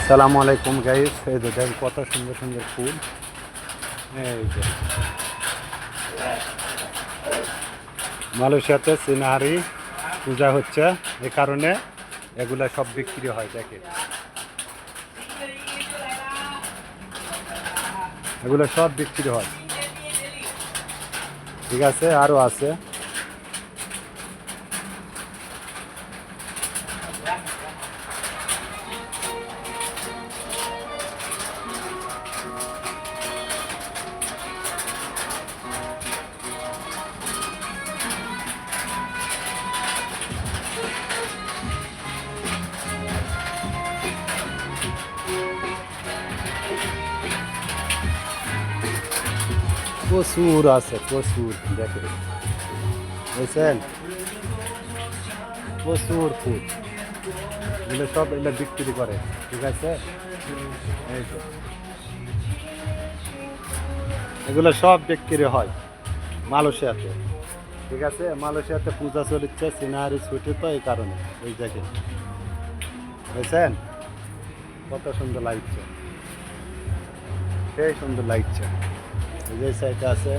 আসসালামু আলাইকুম গাইস, এই যে দেখেন কত সুন্দর সুন্দর ফুল। এই যে মালয়েশিয়াতে সিনারি পূজা হচ্ছে, এই কারণে এগুলা সব বিক্রি হয়। দেখে এগুলো সব বিক্রি হয়, ঠিক আছে। আরও আছে, প্রচুর আছে, প্রচুর। দেখে বুঝছেন, প্রচুর ফুল। এগুলো সব এগুলো বিক্রি করে, ঠিক আছে। এই যে এগুলো সব বিক্রি হয় মালয়েশিয়াতে, ঠিক আছে। মালয়েশিয়াতে পূজা চলছে, সিনারি ছুটি, তো এই কারণে। এই জায়গায় বুঝছেন কত সুন্দর লাগছে, সেই সুন্দর লাগছে। এই যে সাইডে আছে,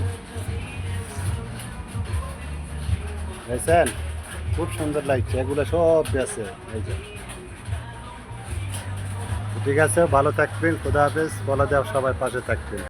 বুঝছেন খুব সুন্দর লাগছে। এগুলো সব আছে, এই যে। ঠিক আছে, ভালো থাকবেন, খোদা হাফেজ। বলা দেওয়া সবাই পাশে থাকবেন।